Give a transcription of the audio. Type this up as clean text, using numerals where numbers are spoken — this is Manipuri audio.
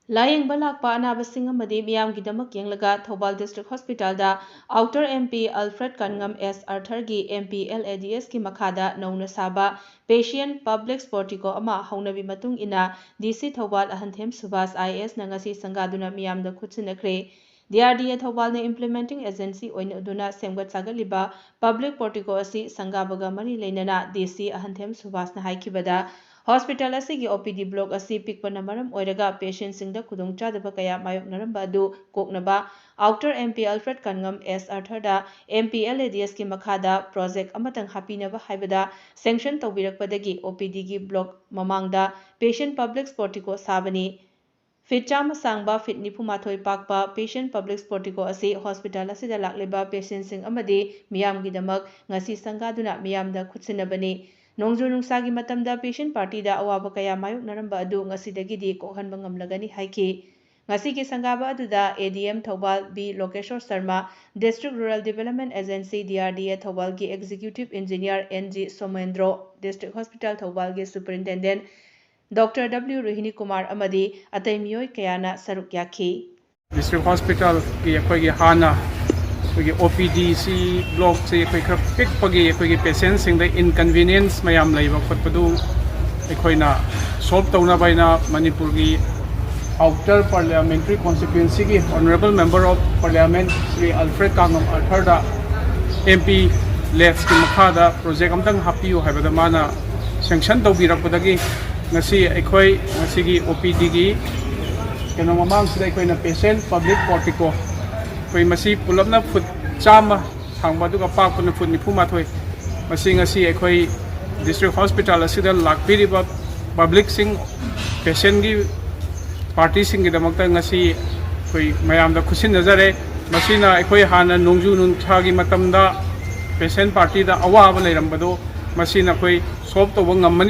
ꯂꯥꯌꯦꯡꯕ ꯂꯥꯛꯄ ꯑꯅꯥꯕꯁꯤꯡ ꯑꯃꯗꯤ ꯃꯤꯌꯥꯝꯒꯤꯗꯃꯛ ꯌꯦꯡꯂꯒ ꯊꯧꯕꯥꯜ ꯗꯤꯁꯇ꯭ꯔꯤꯛ ꯍꯣꯁꯄꯤꯇꯥꯜꯗ ꯑꯥꯎꯇꯔ ꯑꯦꯝꯄꯤ ꯑꯜꯐ꯭ꯔꯦꯗ ꯀꯟꯉꯝ ꯑꯦꯁ ꯑꯥꯔꯊꯔꯒꯤ MPLADSꯀꯤ ꯃꯈꯥꯗ ꯅꯧꯅ ꯁꯥꯕ ꯄꯦꯁꯤꯌꯦꯟ ꯄꯕ꯭ꯂꯤꯛ ꯄꯣꯔꯇꯤꯀꯣ ꯑꯃ ꯍꯧꯅꯕꯤ ꯃꯇꯨꯡ ꯏꯟꯅ DC ꯊꯧꯕꯥꯜ ꯑꯍꯟꯊꯦꯝ Subash-IASꯅ ꯉꯁꯤ ꯁꯪꯒꯥꯗꯨꯅ ꯃꯤꯌꯥꯝꯗ ꯈꯨꯠꯁꯤꯟꯅꯈ꯭ꯔꯦ꯫ DRDA ꯊꯧꯕꯥꯜꯅ ꯏꯝꯄ꯭ꯂꯤꯃꯦꯟꯇꯤꯡ ꯑꯦꯖꯦꯟꯁꯤ ꯑꯣꯏꯅ ꯁꯦꯝꯒꯠ ꯁꯥꯒꯠꯂꯤꯕ ꯄꯕ꯭ꯂꯤꯛ ꯄꯣꯔꯇꯤꯀꯣ ꯑꯁꯤ ꯁꯪꯒꯥꯕꯒ ꯃꯔꯤ ꯂꯩꯅꯅ DC ꯑꯍꯟꯊꯦꯝ Subash ꯍꯥꯏꯈꯤꯕꯗ ꯍꯣꯁꯄꯤꯇꯥꯜ ꯑꯁꯤꯒꯤ OPD ꯕ꯭ꯂꯣꯛ ꯑꯁꯤ ꯄꯤꯛꯄꯅ ꯃꯔꯝ ꯑꯣꯏꯔꯒ ꯄꯦꯁꯦꯟꯠꯁꯤꯡꯗ ꯈꯨꯗꯣꯡꯆꯥꯗꯕ ꯀꯌꯥ ꯃꯥꯌꯣꯛꯅꯔꯝꯕ ꯑꯗꯨ ꯀꯣꯛꯅꯕ ꯑꯥꯎꯇꯔ MP ꯑꯜꯐ꯭ꯔꯦꯗ ꯀꯟꯉꯝ ꯑꯦꯁ ꯑꯥꯔꯊꯔꯗ MPLADSꯀꯤ ꯃꯈꯥꯗ ꯄ꯭ꯔꯣꯖꯦꯛ ꯑꯃꯇꯪ ꯍꯥꯞꯄꯤꯅꯕ ꯍꯥꯏꯕꯗ ꯁꯦꯡꯁꯟ ꯇꯧꯕꯤꯔꯛꯄꯗꯒꯤ OPDꯒꯤ ꯕ꯭ꯂꯣꯛ ꯃꯃꯥꯡꯗ ꯄꯦꯁꯦꯟꯠ ꯄꯕ꯭ꯂꯤꯛ ꯄꯣꯔꯇꯤꯀꯣ ꯁꯥꯕꯅꯤ꯫ ꯐꯤꯠ 100 ꯁꯥꯡꯕ ꯐꯤꯠ 94 ꯄꯥꯛꯄ ꯄꯦꯁꯦꯟꯠ ꯄꯕ꯭ꯂꯤꯛ ꯄꯣꯔꯇꯤꯀꯣ ꯑꯁꯤ ꯍꯣꯁꯄꯤꯇꯥꯜ ꯑꯁꯤꯗ ꯂꯥꯛꯂꯤꯕ ꯄꯦꯁꯦꯟꯠꯁꯤꯡ ꯑꯃꯗꯤ ꯃꯤꯌꯥꯝꯒꯤꯗꯃꯛ ꯉꯁꯤ ꯁꯪꯒꯥꯗꯨꯅ ꯃꯤꯌꯥꯝꯗ ꯈꯨꯠꯁꯤꯟꯅꯕꯅꯤ꯫ ꯅꯣꯡꯖꯨ ꯅꯨꯡꯁꯥꯒꯤ ꯃꯇꯝꯗ ꯄꯦꯁꯦꯟꯠ ꯄꯥꯔꯇꯤꯗ ꯑꯋꯥꯕ ꯀꯌꯥ ꯃꯥꯌꯣꯛꯅꯔꯝꯕ ꯑꯗꯨ ꯉꯁꯤꯗꯒꯤꯗꯤ ꯀꯣꯛꯍꯟꯕ ꯉꯝꯂꯒꯅꯤ ꯍꯥꯏꯈꯤ꯫ ꯉꯁꯤꯒꯤ ꯁꯪꯒꯥꯕ ꯑꯗꯨꯗ ADM ꯊꯧꯕꯥꯜ B Lokeshor Sharma, district rural development agency DRDA ꯊꯧꯕꯥꯜꯒꯤ executive engineer NG Somendro, district hospital ꯊꯧꯕꯥꯜꯒꯤ superintendent doctor W Rohini Kumar ꯑꯃꯗꯤ ꯑꯇꯩ ꯃꯤꯑꯣꯏ ꯀꯌꯥꯅ ꯁꯔꯨꯛ ꯌꯥꯈꯤ꯫ ꯗꯤꯁꯇ꯭ꯔꯤꯛ ꯍꯣꯁꯄꯤꯇꯥꯜꯒꯤ ꯑꯩꯈꯣꯏꯒꯤ ꯍꯥꯟꯅ OPDC ꯕ꯭ꯂꯣꯛꯁꯤ ꯑꯩꯈꯣꯏ ꯈꯔ ꯄꯤꯛꯄꯒꯤ ꯑꯩꯈꯣꯏꯒꯤ ꯄꯦꯁꯦꯟꯠꯁꯤꯡꯗ ꯏꯟꯀꯟꯚꯤꯅꯤꯌꯦꯟꯁ ꯃꯌꯥꯝ ꯂꯩꯕ ꯈꯣꯠꯄꯗꯨ ꯑꯩꯈꯣꯏꯅ ꯁꯣꯜꯕ ꯇꯧꯅꯕ ꯑꯩꯅ ꯃꯅꯤꯄꯨꯔꯒꯤ ꯑꯥꯎꯇꯔ ꯄꯥꯔꯂꯤꯌꯥꯃꯦꯟꯇꯔꯤ ꯀꯣꯟꯁꯇꯤꯇ꯭ꯌꯨꯟꯁꯤꯒꯤ honourable member of parliament Shri Alfred Kanngam ꯑꯥꯔꯊꯔꯗ MPLADSꯀꯤ ꯃꯈꯥꯗ ꯄ꯭ꯔꯣꯖꯦꯛ ꯑꯃꯇꯪ ꯍꯥꯞꯄꯤꯌꯨ ꯍꯥꯏꯕꯗ ꯃꯥꯅ ꯁꯦꯡꯁꯟ ꯇꯧꯕꯤꯔꯛꯄꯗꯒꯤ ꯉꯁꯤ ꯑꯩꯈꯣꯏ ꯉꯁꯤꯒꯤ OPDꯒꯤ ꯃꯃꯥꯡꯁꯤꯗ ꯑꯩꯈꯣꯏꯅ ꯄꯦꯁꯦꯟꯠ ꯄꯕ꯭ꯂꯤꯛ ꯄꯣꯔꯇꯤꯀꯣ ꯑꯩꯈꯣꯏ ꯃꯁꯤ ꯄꯨꯂꯞꯅ ꯐꯨꯠ 100 ꯁꯥꯡꯕ ꯑꯗꯨꯒ ꯄꯥꯛꯄꯅ ꯐꯨꯠ 94 ꯃꯁꯤ ꯉꯁꯤ ꯑꯩꯈꯣꯏ ꯗꯤꯁꯇ꯭ꯔꯤꯛ ꯍꯣꯁꯄꯤꯇꯥꯜ ꯑꯁꯤꯗ ꯂꯥꯛꯄꯤꯔꯤꯕ ꯄꯕ꯭ꯂꯤꯛꯁꯤꯡ ꯄꯦꯁꯦꯟꯠꯒꯤ ꯄꯥꯔꯇꯤꯁꯤꯡꯒꯤꯗꯃꯛꯇ ꯉꯁꯤ ꯑꯩꯈꯣꯏ ꯃꯌꯥꯝꯗ ꯈꯨꯠꯁꯤꯟꯅꯖꯔꯦ꯫ ꯃꯁꯤꯅ ꯑꯩꯈꯣꯏ ꯍꯥꯟꯅ ꯅꯣꯡꯖꯨ ꯅꯨꯡꯁꯥꯒꯤ ꯃꯇꯝꯗ ꯄꯦꯁꯦꯟꯠ ꯄꯥꯔꯇꯤꯗ ꯑꯋꯥꯕ ꯂꯩꯔꯝꯕꯗꯣ ꯃꯁꯤꯅ ꯑꯩꯈꯣꯏ ꯁꯣꯜꯕ ꯇꯧꯕ ꯉꯝꯃꯅꯤ꯫